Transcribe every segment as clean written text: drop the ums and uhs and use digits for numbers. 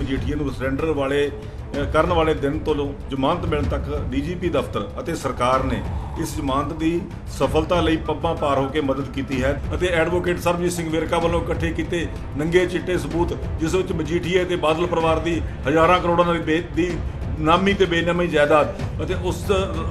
ਮਜੀਠੀਆ ਨੂੰ ਸਰੈਂਡਰ ਵਾਲੇ ਕਰਨ ਵਾਲੇ ਦਿਨ ਤੋਂ ਜ਼ਮਾਨਤ ਮਿਲਣ ਤੱਕ ਡੀਜੀਪੀ ਦਫ਼ਤਰ ਅਤੇ ਸਰਕਾਰ ਨੇ ਇਸ ਜ਼ਮਾਨਤ ਦੀ ਸਫਲਤਾ ਲਈ ਪੱਬਾਂ ਪਾਰ ਹੋ ਕੇ ਮਦਦ ਕੀਤੀ ਹੈ ਅਤੇ ਐਡਵੋਕੇਟ ਸਰਬਜੀਤ ਸਿੰਘ ਵੇਰਕਾ ਵੱਲੋਂ ਇਕੱਠੇ ਕੀਤੇ ਨੰਗੇ ਚਿੱਟੇ ਸਬੂਤ ਜਿਸ ਵਿੱਚ ਮਜੀਠੀਆ ਤੇ ਬਾਦਲ ਪਰਿਵਾਰ ਦੀ ਹਜ਼ਾਰਾਂ ਕਰੋੜਾਂ ਦੀ ਨਾਮੀ ਤੇ ਬੇਨਾਮੀ ਜਾਇਦਾਦ ਅਤੇ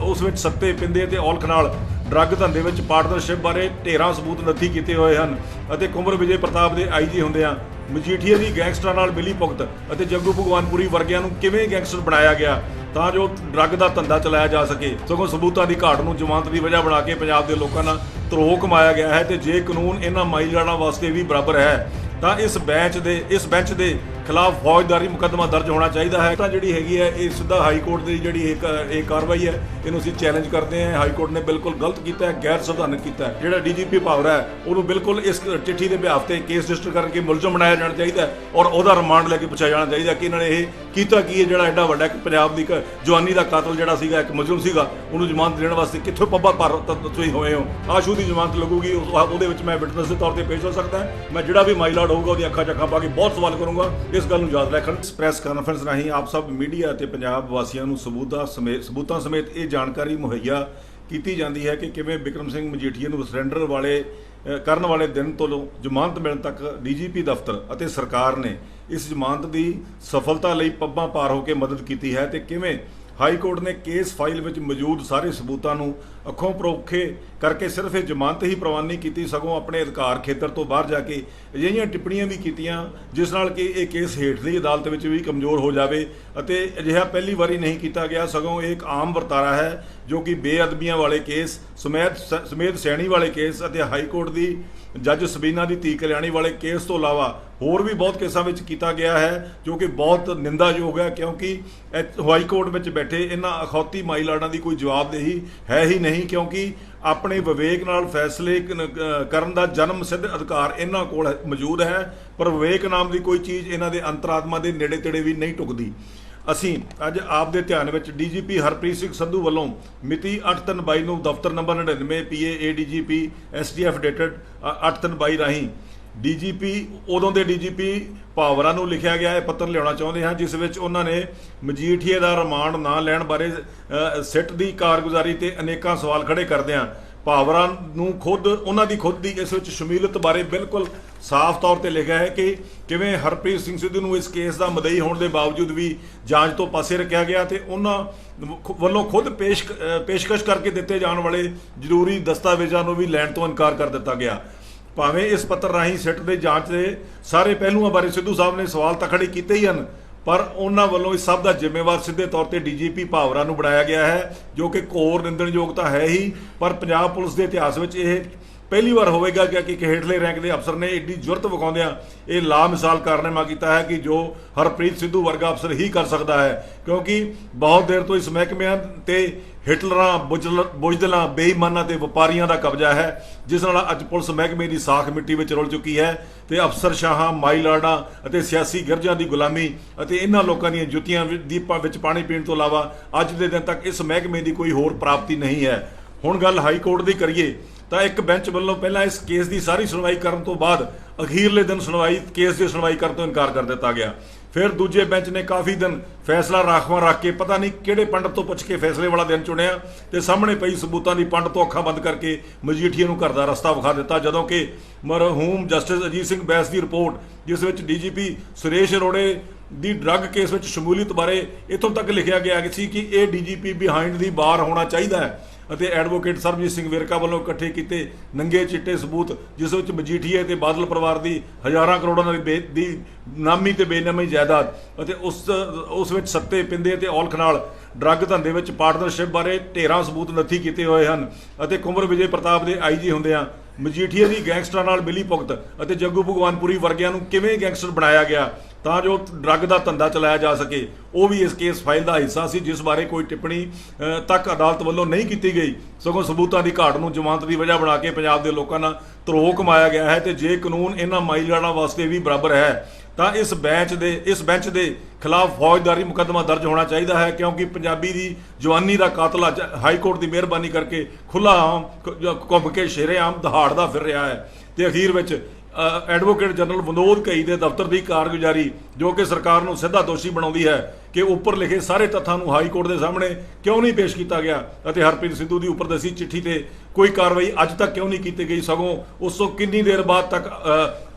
ਉਸ ਵਿੱਚ ਸੱਤੇ ਪਿੰਦੇ ਤੇ ਔਲਖ ਨਾਲ ਡਰੱਗ ਧੰਦੇ ਵਿੱਚ ਪਾਰਟਨਰਸ਼ਿਪ ਬਾਰੇ ਢੇਰਾਂ ਸਬੂਤ ਨੱਥੀ ਕੀਤੇ ਹੋਏ ਹਨ ਅਤੇ ਕੁੰਵਰ ਵਿਜੇ ਪ੍ਰਤਾਪ ਦੇ ਆਈਜੀ ਹੁੰਦਿਆਂ ਮਜੀਠੀਆ ਦੀ ਗੈਂਗਸਟਰਾਂ ਨਾਲ ਮਿਲੀ ਭੁਗਤ ਅਤੇ ਜੱਗੂ ਭਗਵਾਨਪੁਰੀ ਵਰਗਿਆਂ ਨੂੰ ਕਿਵੇਂ ਗੈਂਗਸਟਰ ਬਣਾਇਆ ਗਿਆ ਤਾਂ ਜੋ ਡਰੱਗ ਦਾ ਧੰਦਾ ਚਲਾਇਆ ਜਾ ਸਕੇ। ਸਗੋਂ ਸਬੂਤਾਂ ਦੀ ਘਾਟ ਨੂੰ ਜ਼ਮਾਨਤ ਦੀ ਵਜ੍ਹਾ ਬਣਾ ਕੇ ਪੰਜਾਬ ਦੇ ਲੋਕਾਂ ਨਾਲ ਧਰੋਹ ਕਮਾਇਆ ਗਿਆ ਹੈ ਤੇ ਜੇ ਕਾਨੂੰਨ ਇਹਨਾਂ ਮਾਈਲਾੜਾਂ ਵਾਸਤੇ ਵੀ ਬਰਾਬਰ ਹੈ ਤਾਂ ਇਸ ਬੈਂਚ ਦੇ ਖਿਲਾਫ ਫੌਜਦਾਰੀ ਮੁਕੱਦਮਾ ਦਰਜ ਹੋਣਾ ਚਾਹੀਦਾ ਹੈ। ਤਾਂ ਜਿਹੜੀ ਹੈਗੀ ਹੈ ਇਹ ਸਿੱਧਾ ਹਾਈ ਕੋਰਟ ਦੀ ਜਿਹੜੀ ਇਹ ਕਾਰਵਾਈ ਹੈ ਇਹਨੂੰ ਅਸੀਂ ਚੈਲੰਜ ਕਰਦੇ ਹਾਂ। ਹਾਈ ਕੋਰਟ ਨੇ ਬਿਲਕੁਲ ਗਲਤ ਕੀਤਾ ਹੈ, ਗੈਰ ਸੰਵਿਧਾਨਕ ਕੀਤਾ ਹੈ। ਜਿਹੜਾ ਡੀਜੀਪੀ ਭਾਵਰਾ ਹੈ ਉਹਨੂੰ ਬਿਲਕੁਲ ਇਸ ਚਿੱਠੀ ਦੇ ਬਿਹਾਫ ਤੇ ਕੇਸ ਰਜਿਸਟਰ ਕਰਕੇ ਮੁਲਜ਼ਮ ਬਣਾਇਆ ਜਾਣਾ ਚਾਹੀਦਾ ਹੈ ਔਰ ਉਹਦਾ ਰਿਮਾਂਡ ਲੈ ਕੇ ਪੁੱਛਿਆ ਜਾਣਾ ਚਾਹੀਦਾ ਕਿ ਇਹਨਾਂ ਨੇ ਇਹ ਕੀਤਾ ਕੀ ਹੈ। ਜਿਹੜਾ ਐਡਾ ਵੱਡਾ ਇੱਕ ਪੰਜਾਬ ਦੀ ਜਵਾਨੀ ਦਾ ਕਾਤਲ ਜਿਹੜਾ ਸੀਗਾ ਇੱਕ ਮੁਲਜ਼ਮ ਸੀਗਾ ਉਹਨੂੰ ਜ਼ਮਾਨਤ ਦੇਣ ਵਾਸਤੇ ਕਿੱਥੋਂ ਪੱਬਾ ਪਰ ਤੁਸੀਂ ਹੋਏ ਹੋ। ਆਸ਼ੂ ਦੀ ਜ਼ਮਾਨਤ ਲੱਗੂਗੀ ਉਹਦੇ ਵਿੱਚ ਮੈਂ ਵਿਟਨੈਸ ਦੇ ਤੌਰ ਤੇ ਪੇਸ਼ ਹੋ ਸਕਦਾ। ਮੈਂ ਜਿਹੜਾ ਵੀ ਮਾਈਲਾਡ ਹੋਊਗਾ ਉਹਦੀ ਅੱਖਾਂ ਚੱਖਾਂ ਪਾ ਕੇ ਬਹੁਤ ਸਵਾਲ ਕਰੂੰਗਾ। ਇਸ ਗੱਲ ਨੂੰ ਯਾਦ ਰੱਖਣ। ਇਸ ਪ੍ਰੈਸ ਕਾਨਫਰੰਸ ਰਾਹੀਂ ਆਪ ਸਭ ਮੀਡੀਆ ਅਤੇ ਪੰਜਾਬ ਵਾਸੀਆਂ ਨੂੰ ਸਬੂਤਾਂ ਸਮੇਤ ਇਹ ਜਾਣਕਾਰੀ ਮੁਹੱਈਆ ਕੀਤੀ ਜਾਂਦੀ ਹੈ ਕਿ ਕਿਵੇਂ ਬਿਕਰਮ ਸਿੰਘ ਮਜੀਠੀਆ ਨੂੰ ਸਰੈਂਡਰ ਕਰਨ ਵਾਲੇ ਦਿਨ ਤੋਂ ਜ਼ਮਾਨਤ ਮਿਲਣ ਤੱਕ ਡੀਜੀਪੀ ਦਫ਼ਤਰ ਅਤੇ ਸਰਕਾਰ ਨੇ ਇਸ ਜ਼ਮਾਨਤ ਦੀ ਸਫਲਤਾ ਲਈ ਪੱਬਾਂ ਪਾਰ ਹੋ ਕੇ ਮਦਦ ਕੀਤੀ ਹੈ ਤੇ ਕਿਵੇਂ ਹਾਈ ਕੋਰਟ ਨੇ ਕੇਸ ਫਾਈਲ ਵਿੱਚ ਮੌਜੂਦ ਸਾਰੇ ਸਬੂਤਾਂ ਨੂੰ ਅੱਖੋਂ ਪਰੋਖੇ ਕਰਕੇ ਸਿਰਫ ਇਹ ਜ਼ਮਾਨਤ ਹੀ ਪ੍ਰਵਾਨ ਨਹੀਂ ਕੀਤੀ ਸਗੋਂ ਆਪਣੇ ਅਧਿਕਾਰ ਖੇਤਰ ਤੋਂ ਬਾਹਰ ਜਾ ਕੇ ਅਜਿਹੀਆਂ ਟਿੱਪਣੀਆਂ ਵੀ ਕੀਤੀਆਂ ਜਿਸ ਨਾਲ ਕਿ ਇਹ ਕੇਸ ਹੇਠਲੀ ਅਦਾਲਤ ਵਿੱਚ ਵੀ ਕਮਜ਼ੋਰ ਹੋ ਜਾਵੇ ਅਤੇ ਅਜਿਹਾ ਪਹਿਲੀ ਵਾਰੀ ਨਹੀਂ ਕੀਤਾ ਗਿਆ ਸਗੋਂ ਇਹ ਇੱਕ ਆਮ ਵਰਤਾਰਾ ਹੈ ਜੋ ਕਿ ਬੇਅਦਬੀਆਂ ਵਾਲੇ ਕੇਸ ਸਮੇਤ ਸੈਣੀ ਵਾਲੇ ਕੇਸ ਅਤੇ ਹਾਈ ਕੋਰਟ ਦੀ ਜੱਜ ਸਬੀਨਾ ਦੀ ਧੀ ਕਲਿਆਣੀ ਵਾਲੇ ਕੇਸ ਤੋਂ ਇਲਾਵਾ ਹੋਰ ਵੀ ਬਹੁਤ ਕੇਸਾਂ ਵਿੱਚ ਕੀਤਾ ਗਿਆ ਹੈ ਜੋ ਕਿ ਬਹੁਤ ਨਿੰਦਾਯੋਗ ਹੈ ਕਿਉਂਕਿ ਹਾਈ ਕੋਰਟ ਵਿੱਚ ਬੈਠੇ ਇਹਨਾਂ ਅਖੌਤੀ ਮਾਈਲਾੜਾਂ ਦੀ ਕੋਈ ਜਵਾਬਦੇਹੀ ਹੈ ਹੀ ਨਹੀਂ ਕਿਉਂਕਿ ਆਪਣੇ ਵਿਵੇਕ ਨਾਲ ਫੈਸਲੇ ਕਰਨ ਦਾ ਜਨਮ ਸਿੱਧ ਅਧਿਕਾਰ ਇਹਨਾਂ ਕੋਲ ਮੌਜੂਦ ਹੈ ਪਰ ਵਿਵੇਕ ਨਾਮ ਦੀ ਕੋਈ ਚੀਜ਼ ਇਹਨਾਂ ਦੇ ਅੰਤਰਾਤਮਾ ਦੇ ਨੇੜੇ ਤੇੜੇ ਵੀ ਨਹੀਂ ਟੁਕਦੀ। ਅਸੀਂ ਅੱਜ ਆਪ ਦੇ ਧਿਆਨ ਵਿੱਚ ਡੀਜੀਪੀ ਹਰਪ੍ਰੀਤ ਸਿੰਘ ਸੰਧੂ ਵੱਲੋਂ ਮਿਤੀ 8/3/22 ਨੂੰ ਦਫ਼ਤਰ number 99 PA ADGP STF dated 8/3/22 ਰਾਹੀਂ ਡੀਜੀਪੀ ਉਦੋਂ ਦੇ ਡੀਜੀਪੀ ਭਾਵਰਾ ਨੂੰ ਲਿਖਿਆ ਗਿਆ ਇਹ ਪੱਤਰ ਲਿਆਉਣਾ ਚਾਹੁੰਦੇ ਹਾਂ ਜਿਸ ਵਿੱਚ ਉਹਨਾਂ ਨੇ ਮਜੀਠੀਆ ਦਾ ਰਿਮਾਂਡ ਨਾ ਲੈਣ ਬਾਰੇ ਸਿੱਟ ਦੀ ਕਾਰਗੁਜ਼ਾਰੀ ਤੇ ਅਨੇਕਾਂ ਸਵਾਲ ਖੜੇ ਕਰਦਿਆਂ ਭਾਵਰਾ ਨੂੰ ਉਹਨਾਂ ਦੀ ਖੁਦ ਦੀ ਇਸ ਵਿੱਚ ਸ਼ਮੂਲੀਅਤ ਬਾਰੇ ਬਿਲਕੁਲ ਸਾਫ਼ ਤੌਰ ਤੇ ਲਿਖਿਆ ਹੈ ਕਿ ਕਿਵੇਂ ਹਰਪ੍ਰੀਤ ਸਿੰਘ ਸਿੱਧੂ ਨੂੰ ਇਸ ਕੇਸ ਦਾ ਮਦਈ ਹੋਣ ਦੇ ਬਾਵਜੂਦ ਵੀ ਜਾਂਚ ਤੋਂ ਪਾਸੇ ਰੱਖਿਆ ਗਿਆ ਤੇ ਉਹਨਾਂ ਵੱਲੋਂ ਖੁਦ ਪੇਸ਼ਕਸ਼ ਕਰਕੇ ਦਿੱਤੇ ਜਾਣ ਵਾਲੇ ਜ਼ਰੂਰੀ ਦਸਤਾਵੇਜ਼ਾਂ ਨੂੰ ਵੀ ਲੈਣ ਤੋਂ ਇਨਕਾਰ ਕਰ ਦਿੱਤਾ ਗਿਆ। ਭਾਵੇਂ ਇਸ ਪੱਤਰ ਰਾਹੀਂ ਸਿੱਟ ਦੇ ਜਾਂਚ ਦੇ ਸਾਰੇ ਪਹਿਲੂਆਂ ਬਾਰੇ ਸਿੱਧੂ ਸਾਹਿਬ ਨੇ ਸਵਾਲ ਤਾਂ ਖੜੇ ਕੀਤੇ ਹੀ ਹਨ ਪਰ ਉਹਨਾਂ ਵੱਲੋਂ ਇਸ ਸਭ ਦਾ ਜ਼ਿੰਮੇਵਾਰ ਸਿੱਧੇ ਤੌਰ ਤੇ ਡੀਜੀਪੀ ਭਾਵਰਾ ਨੂੰ ਬਣਾਇਆ ਗਿਆ ਹੈ ਜੋ ਕਿ ਘੋਰ ਨਿੰਦਣਯੋਗ ਤਾਂ ਹੈ ਹੀ ਪਰ ਪੰਜਾਬ ਪੁਲਿਸ ਦੇ ਇਤਿਹਾਸ ਵਿੱਚ ਇਹ ਪਹਿਲੀ ਵਾਰ ਹੋਵੇਗਾ ਕਿ ਹੇਠਲੇ ਰੈਂਕ ਦੇ ਅਫਸਰ ਨੇ ਏਡੀ ਜ਼ੁਰਤ ਵਿਖਾਉਂਦਿਆਂ ਇਹ ਲਾਮਿਸਾਲ ਕਾਰਨਾਮਾ ਕੀਤਾ ਹੈ ਕਿ ਜੋ ਹਰਪ੍ਰੀਤ ਸਿੱਧੂ ਵਰਗਾ ਅਫਸਰ ਹੀ ਕਰ ਸਕਦਾ ਹੈ ਕਿਉਂਕਿ ਬਹੁਤ ਦੇਰ ਤੋਂ ਇਸ ਮਹਿਕਮਿਆਂ ਤੇ ਹਿਟਲਰਾਂ ਬੁਜ਼ਦਲਾਂ ਬੇਈਮਾਨਾਂ ਤੇ ਵਪਾਰੀਆਂ ਦਾ ਕਬਜ਼ਾ ਹੈ ਜਿਸ ਨਾਲ ਅੱਜ ਪੁਲਿਸ ਮਹਿਕਮੇ ਦੀ ਸਾਖ ਮਿੱਟੀ ਵਿੱਚ ਰੁਲ ਚੁੱਕੀ ਹੈ ਤੇ ਅਫਸਰ ਸ਼ਾਹਾਂ ਮਾਈਲਾੜਾਂ ਅਤੇ ਸਿਆਸੀ ਗਿਰਜਾਂ ਦੀ ਗੁਲਾਮੀ ਅਤੇ ਇਹਨਾਂ ਲੋਕਾਂ ਦੀਆਂ ਜੁੱਤੀਆਂ ਵਿੱਚ ਪਾਣੀ ਪੀਣ ਤੋਂ ਇਲਾਵਾ ਅੱਜ ਦੇ ਦਿਨ ਤੱਕ ਇਸ ਮਹਿਕਮੇ ਦੀ ਕੋਈ ਹੋਰ ਪ੍ਰਾਪਤੀ ਨਹੀਂ ਹੈ। ਹੁਣ ਗੱਲ ਹਾਈ ਕੋਰਟ ਦੀ ਕਰੀਏ ਤਾਂ ਇੱਕ ਬੈਂਚ ਵੱਲੋਂ ਪਹਿਲਾਂ ਇਸ ਕੇਸ ਦੀ ਸਾਰੀ ਸੁਣਵਾਈ ਕਰਨ ਤੋਂ ਬਾਅਦ ਅਖੀਰਲੇ ਦਿਨ ਕੇਸ ਦੀ ਸੁਣਵਾਈ ਕਰਨ ਤੋਂ ਇਨਕਾਰ ਕਰ ਦਿੱਤਾ ਗਿਆ। ਫਿਰ ਦੂਜੇ ਬੈਂਚ ਨੇ ਕਾਫੀ ਦਿਨ ਫੈਸਲਾ ਰਾਖਵਾਂ ਰੱਖ ਕੇ ਪਤਾ ਨਹੀਂ ਕਿਹੜੇ ਪੰਡਤ ਤੋਂ ਪੁੱਛ ਕੇ ਫੈਸਲੇ ਵਾਲਾ ਦਿਨ ਚੁਣਿਆ ਤੇ ਸਾਹਮਣੇ ਪਈ ਸਬੂਤਾਂ ਦੀ ਪੰਡ ਤੋਂ ਅੱਖਾਂ ਬੰਦ ਕਰਕੇ ਮਜੀਠੀਆ ਨੂੰ ਘਰ ਦਾ ਰਸਤਾ ਵਿਖਾ ਦਿੱਤਾ ਜਦੋਂ ਕਿ ਮਰਹੂਮ ਜਸਟਿਸ ਅਜੀਤ ਸਿੰਘ ਬੈਂਸ ਦੀ ਰਿਪੋਰਟ ਜਿਸ ਵਿੱਚ ਡੀਜੀਪੀ ਸੁਰੇਸ਼ ਅਰੋੜੇ ਦੀ ਡਰੱਗ ਕੇਸ ਵਿੱਚ ਸ਼ਮੂਲੀਅਤ ਬਾਰੇ ਇੱਥੋਂ ਤੱਕ ਲਿਖਿਆ ਗਿਆ ਸੀ ਕਿ ਇਹ ਡੀਜੀਪੀ ਬਿਹਾਈਂਡ ਦੀ ਬਾਰ ਹੋਣਾ ਚਾਹੀਦਾ ਹੈ ਅਤੇ ਐਡਵੋਕੇਟ ਸਰਬਜੀਤ ਸਿੰਘ ਵੇਰਕਾ ਵੱਲੋਂ ਇਕੱਠੇ ਕੀਤੇ ਨੰਗੇ ਚਿੱਟੇ ਸਬੂਤ ਜਿਸ ਵਿੱਚ ਮਜੀਠੀਆ ਤੇ ਬਾਦਲ ਪਰਿਵਾਰ ਦੀ ਹਜ਼ਾਰਾਂ ਕਰੋੜਾਂ ਦੀ ਨਾਮੀ ਤੇ ਬੇਨਾਮੀ ਜਾਇਦਾਦ ਅਤੇ ਉਸ ਵਿੱਚ ਸੱਤੇ ਪਿੰਦੇ ਤੇ ਔਲਖ ਨਾਲ ਡਰੱਗ ਧੰਦੇ ਵਿੱਚ ਪਾਰਟਨਰਸ਼ਿਪ ਬਾਰੇ ਢੇਰਾਂ ਸਬੂਤ ਨੱਥੀ ਕੀਤੇ ਹੋਏ ਹਨ ਅਤੇ ਕੁੰਵਰ ਵਿਜੇ ਪ੍ਰਤਾਪ ਦੇ ਆਈਜੀ ਹੁੰਦਿਆਂ ਮਜੀਠੀਆ ਦੀ ਗੈਂਗਸਟਰਾਂ ਨਾਲ ਮਿਲੀ ਭੁਗਤ ਅਤੇ ਜੱਗੂ ਭਗਵਾਨਪੁਰੀ ਵਰਗਿਆਂ ਨੂੰ ਕਿਵੇਂ ਗੈਂਗਸਟਰ ਬਣਾਇਆ ਗਿਆ ਤਾਂ ਜੋ ਡਰੱਗ ਦਾ ਧੰਦਾ ਚਲਾਇਆ ਜਾ ਸਕੇ ਉਹ ਵੀ ਇਸ ਕੇਸ ਫਾਈਲ ਦਾ ਹਿੱਸਾ ਸੀ ਜਿਸ ਬਾਰੇ ਕੋਈ ਟਿੱਪਣੀ ਤੱਕ ਅਦਾਲਤ ਵੱਲੋਂ ਨਹੀਂ ਕੀਤੀ ਗਈ ਸਗੋਂ ਸਬੂਤਾਂ ਦੀ ਘਾਟ ਨੂੰ ਜ਼ਮਾਨਤ ਦੀ ਵਜ੍ਹਾ ਬਣਾ ਕੇ ਪੰਜਾਬ ਦੇ ਲੋਕਾਂ ਨਾਲ ਧਰੋਹ ਕਮਾਇਆ ਗਿਆ ਹੈ ਤੇ ਜੇ ਕਾਨੂੰਨ ਇਹਨਾਂ ਮਾਈਲਾੜਾਂ ਵਾਸਤੇ ਵੀ ਬਰਾਬਰ ਹੈ ਤਾਂ ਇਸ ਬੈਂਚ ਦੇ ਖਿਲਾਫ ਫੌਜਦਾਰੀ ਮੁਕੱਦਮਾ ਦਰਜ ਹੋਣਾ ਚਾਹੀਦਾ ਹੈ ਕਿਉਂਕਿ ਪੰਜਾਬੀ ਦੀ ਜਵਾਨੀ ਦਾ ਕਾਤਲ ਅੱਜ ਹਾਈ ਕੋਰਟ ਦੀ ਮਿਹਰਬਾਨੀ ਕਰਕੇ ਖੁੱਲ੍ਹਾ ਆਮ ਘੁੰਮ ਕੇ ਸ਼ੇਰੇ ਆਮ ਦਹਾੜਦਾ ਫਿਰ ਰਿਹਾ ਹੈ ਤੇ ਅਖੀਰ ਵਿੱਚ ਐਡਵੋਕੇਟ ਜਨਰਲ ਵਿਨੋਦ ਘਈ ਦੇ ਦਫ਼ਤਰ ਦੀ ਕਾਰਗੁਜ਼ਾਰੀ ਜੋ ਕਿ ਸਰਕਾਰ ਨੂੰ ਸਿੱਧਾ ਦੋਸ਼ੀ ਬਣਾਉਂਦੀ ਹੈ ਕਿ ਉੱਪਰ ਲਿਖੇ ਸਾਰੇ ਤੱਥਾਂ ਨੂੰ ਹਾਈ ਕੋਰਟ ਦੇ ਸਾਹਮਣੇ ਕਿਉਂ ਨਹੀਂ ਪੇਸ਼ ਕੀਤਾ ਗਿਆ ਅਤੇ ਹਰਪ੍ਰੀਤ ਸਿੱਧੂ ਦੀ ਉੱਪਰ ਦੱਸੀ ਚਿੱਠੀ ਤੇ ਕੋਈ ਕਾਰਵਾਈ ਅੱਜ ਤੱਕ ਕਿਉਂ ਨਹੀਂ ਕੀਤੀ ਗਈ, ਸਗੋਂ ਉਸ ਤੋਂ ਕਿੰਨੀ ਦੇਰ ਬਾਅਦ ਤੱਕ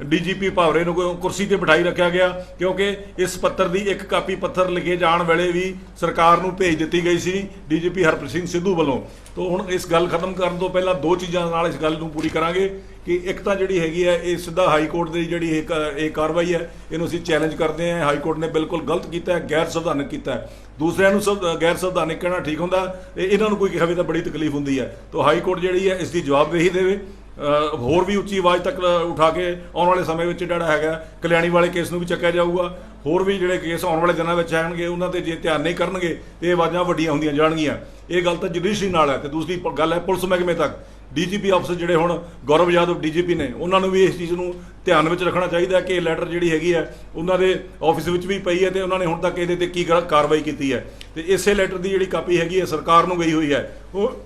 ਡੀਜੀਪੀ ਭਾਵਰੇ ਨੂੰ ਕੁਰਸੀ ਤੇ ਬਿਠਾਈ ਰੱਖਿਆ ਗਿਆ, ਕਿਉਂਕਿ ਇਸ ਪੱਤਰ ਦੀ ਇੱਕ ਕਾਪੀ ਪੱਥਰ ਲਿਖੇ ਜਾਣ ਵੇਲੇ ਵੀ ਸਰਕਾਰ ਨੂੰ ਭੇਜ ਦਿੱਤੀ ਗਈ ਸੀ ਡੀਜੀਪੀ ਹਰਪ੍ਰੀਤ ਸਿੰਘ ਸਿੱਧੂ ਵੱਲੋਂ। ਤੋਂ ਹੁਣ ਇਸ ਗੱਲ ਖਤਮ ਕਰਨ ਤੋਂ ਪਹਿਲਾਂ ਦੋ ਚੀਜ਼ਾਂ ਨਾਲ ਇਸ ਗੱਲ ਨੂੰ ਪੂਰੀ ਕਰਾਂਗੇ ਕਿ ਇੱਕ ਤਾਂ ਜਿਹੜੀ ਹੈਗੀ ਹੈ ਇਹ ਸਿੱਧਾ ਹਾਈ ਕੋਰਟ ਦੀ ਜਿਹੜੀ ਇਹ ਕਾਰਵਾਈ ਹੈ ਇਹਨੂੰ ਅਸੀਂ ਚੈਲੰਜ ਕਰਦੇ ਹਾਂ। ਹਾਈ ਕੋਰਟ ਨੇ ਬਿਲਕੁਲ ਗਲਤ ਕੀਤਾ ਹੈ, ਗੈਰ ਸੰਵਿਧਾਨਕ ਕੀਤਾ ਹੈ। ਦੂਸਰਿਆਂ ਨੂੰ ਗੈਰ ਸੰਵਿਧਾਨਕ ਕਹਿਣਾ ਠੀਕ ਹੁੰਦਾ, ਇਹਨਾਂ ਨੂੰ ਕੋਈ ਕਹੇ ਤਾਂ ਬੜੀ ਤਕਲੀਫ ਹੁੰਦੀ ਹੈ। ਤਾਂ ਹਾਈ ਕੋਰਟ ਜਿਹੜੀ ਹੈ ਇਸ ਦੀ ਜਵਾਬਦੇਹੀ ਦੇਵੇ, ਹੋਰ ਵੀ ਉੱਚੀ ਆਵਾਜ਼ ਤੱਕ ਉਠਾ ਕੇ ਆਉਣ ਵਾਲੇ ਸਮੇਂ ਵਿੱਚ ਜਿਹੜਾ ਹੈਗਾ ਕਲਿਆਣੀ ਵਾਲੇ ਕੇਸ ਨੂੰ ਵੀ ਚੱਕਿਆ ਜਾਊਗਾ। ਹੋਰ ਵੀ ਜਿਹੜੇ ਕੇਸ ਆਉਣ ਵਾਲੇ ਦਿਨਾਂ ਵਿੱਚ ਆਉਣਗੇ ਉਹਨਾਂ ਤੇ ਜੇ ਧਿਆਨ ਨਹੀਂ ਕਰਨਗੇ ਤੇ ਇਹ ਆਵਾਜ਼ਾਂ ਵੱਡੀਆਂ ਹੁੰਦੀਆਂ ਜਾਣਗੀਆਂ। ਇਹ ਗੱਲ ਤਾਂ ਜੁਡੀਸ਼ਰੀ ਨਾਲ ਹੈ। ਤੇ ਦੂਸਰੀ ਗੱਲ ਹੈ ਪੁਲਿਸ ਮਹਿਕਮੇ ਤੱਕ। ਡੀਜੀਪੀ ਅਫਸਰ ਜਿਹੜੇ ਹੁਣ ਗੌਰਵ ਯਾਦਵ ਡੀਜੀਪੀ ਨੇ ਉਹਨਾਂ ਨੂੰ ਵੀ ਇਸ ਚੀਜ਼ ਨੂੰ ਧਿਆਨ ਵਿੱਚ ਰੱਖਣਾ ਚਾਹੀਦਾ ਕਿ ਇਹ ਲੈਟਰ ਜਿਹੜੀ ਹੈਗੀ ਹੈ ਉਹਨਾਂ ਦੇ ਆਫਿਸ ਵਿੱਚ ਵੀ ਪਈ ਹੈ ਤੇ ਉਹਨਾਂ ਨੇ ਹੁਣ ਤੱਕ ਇਹਦੇ ਤੇ ਕੀ ਕਾਰਵਾਈ ਕੀਤੀ ਹੈ। ਤੇ ਇਸੇ ਲੈਟਰ ਦੀ ਜਿਹੜੀ ਕਾਪੀ ਹੈਗੀ ਹੈ ਸਰਕਾਰ ਨੂੰ ਗਈ ਹੋਈ ਹੈ। ਉਹ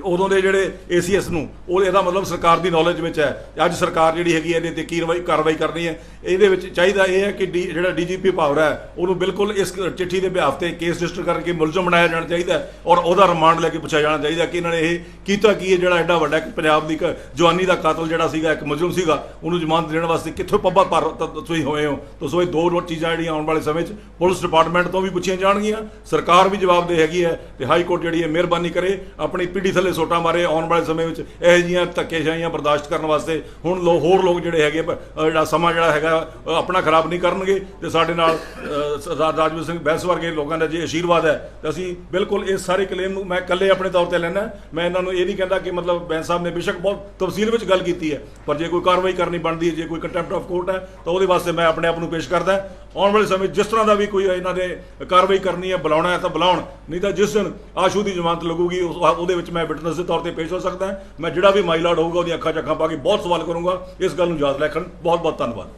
ਉਦੋਂ ਦੇ ਜਿਹੜੇ ACS ਨੂੰ ਉਹ ਇਹਦਾ ਮਤਲਬ ਸਰਕਾਰ ਦੀ ਨੌਲੇਜ ਵਿੱਚ ਹੈ। ਅੱਜ ਸਰਕਾਰ ਜਿਹੜੀ ਹੈਗੀ ਇਹਦੇ ਤੇ ਕੀ ਕਾਰਵਾਈ ਕਰਨੀ ਹੈ, ਇਹਦੇ ਵਿੱਚ ਚਾਹੀਦਾ ਇਹ ਹੈ ਕਿ ਜਿਹੜਾ DGP ਭਾਵਰਾ ਹੈ ਉਹਨੂੰ ਬਿਲਕੁਲ ਇਸ ਚਿੱਠੀ ਦੇ ਬਿਹਾਫ ਤੇ ਕੇਸ ਰਜਿਸਟਰ ਕਰਕੇ ਮੁਲਜ਼ਮ ਬਣਾਇਆ ਜਾਣਾ ਚਾਹੀਦਾ ਔਰ ਉਹਦਾ ਰਿਮਾਂਡ ਲੈ ਕੇ ਪੁੱਛਿਆ ਜਾਣਾ ਚਾਹੀਦਾ ਕਿ ਇਹਨਾਂ ਨੇ ਇਹ ਕੀਤਾ ਕੀ ਹੈ। ਜਿਹੜਾ ਐਡਾ ਵੱਡਾ ਪੰਜਾਬ ਦੀ ਜਵਾਨੀ ਦਾ ਕਾਤਲ ਜਿਹੜਾ ਸੀਗਾ, ਇੱਕ ਮੁਲਜ਼ਮ ਸੀਗਾ, ਉਹਨੂੰ ਜ਼ਮਾਨਤ ਦੇਣ ਵਾਸਤੇ ਕਿੱਥੋਂ ਪੱਬਾਂ ਭਾਰ ਤੁਸੀਂ ਹੋਏ ਹੋ। ਤਾਂ ਸੋ ਇਹ ਦੋ ਚੀਜ਼ਾਂ ਜਿਹੜੀਆਂ ਆਉਣ ਵਾਲੇ ਸਮੇਂ 'ਚ ਪੁਲਿਸ ਡਿਪਾਰਟਮੈਂਟ ਤੋਂ ਵੀ ਪੁੱਛੀਆਂ ਜਾਣਗੀਆਂ, ਸਰਕਾਰ ਵੀ ਜਵਾਬਦੇਹ ਹੈਗੀ ਹੈ ਤੇ ਹਾਈ ਕੋਰਟ ਜਿਹੜੀ ਹੈ ਮਿਹਰਬਾਨੀ ਕਰੇ ਆਪਣੀ ਪੀੜੀ ਥੱਲੇ ਸੋਟਾ ਮਾਰੇ। ਆਉਣ ਵਾਲੇ ਸਮੇਂ ਵਿੱਚ ਇਹੋ ਜਿਹੀਆਂ ਧੱਕੇਸ਼ਾਹੀਆਂ ਬਰਦਾਸ਼ਤ ਕਰਨ ਵਾਸਤੇ ਹੁਣ ਹੋਰ ਲੋਕ ਜਿਹੜੇ ਹੈਗੇ ਜਿਹੜਾ ਸਮਾਂ ਜਿਹੜਾ ਹੈਗਾ ਆਪਣਾ ਖਰਾਬ ਨਹੀਂ ਕਰਨਗੇ ਤੇ ਸਾਡੇ ਨਾਲ ਰਾਜਵੀਰ ਸਿੰਘ ਬੈਂਸ ਵਰਗੇ ਲੋਕਾਂ ਦਾ ਜੇ ਆਸ਼ੀਰਵਾਦ ਹੈ ਤੇ ਅਸੀਂ ਬਿਲਕੁਲ ਇਸ ਸਾਰੇ ਕਲੇਮ ਨੂੰ ਮੈਂ ਇਕੱਲੇ ਆਪਣੇ ਤੌਰ ਤੇ ਲੈਣਾ। ਮੈਂ ਇਹਨਾਂ ਨੂੰ ਇਹ ਨਹੀਂ ਕਹਿੰਦਾ ਕਿ ਮਤਲਬ ਬੈਂਸ ਸਾਹਿਬ ਨੇ ਬੇਸ਼ੱਕ ਬਹੁਤ ਤਫਸੀਲ ਵਿੱਚ ਗੱਲ ਕੀਤੀ ਹੈ, ਪਰ ਜੇ ਕੋਈ ਕਾਰਵਾਈ ਕਰਨੀ ਬਣਦੀ ਹੈ, ਜੇ ਕੋਈ ਕੰਟੈਂਪਟ ਆਫ ਕੋਰਟ ਹੈ ਤਾਂ ਉਹਦੇ ਵਾਸਤੇ ਮੈਂ ਆਪਣੇ ਆਪ ਨੂੰ ਪੇਸ਼ ਕਰਦਾ। ਆਉਣ ਵਾਲੇ ਸਮੇਂ ਜਿਸ ਤਰ੍ਹਾਂ ਦਾ ਵੀ ਕੋਈ ਇਹਨਾਂ ਨੇ ਕਾਰਵਾਈ ਕਰਨੀ ਹੈ, ਬੁਲਾਉਣਾ ਹੈ ਤਾਂ ਬੁਲਾਉਣ, ਨਹੀਂ ਤਾਂ ਜਿਸ ਦਿਨ ਆਸ਼ੂ ਦੀ ਜ਼ਮਾਨਤ ਲੱਗੂਗੀ ਉਹਦੇ ਵਿੱਚ ਮੈਂ ਵਿਟਨੈਸ ਦੇ ਤੌਰ ਤੇ ਪੇਸ਼ ਹੋ ਸਕਦਾ। ਮੈਂ ਜਿਹੜਾ ਵੀ ਮਾਈਲਾਡ ਹੋਊਗਾ ਉਹਦੀਆਂ ਅੱਖਾਂ 'ਚ ਅੱਖਾਂ ਪਾ ਕੇ ਬਹੁਤ ਸਵਾਲ ਕਰੂੰਗਾ। ਇਸ ਗੱਲ ਨੂੰ ਯਾਦ ਰੱਖਣ। ਬਹੁਤ ਬਹੁਤ ਧੰਨਵਾਦ।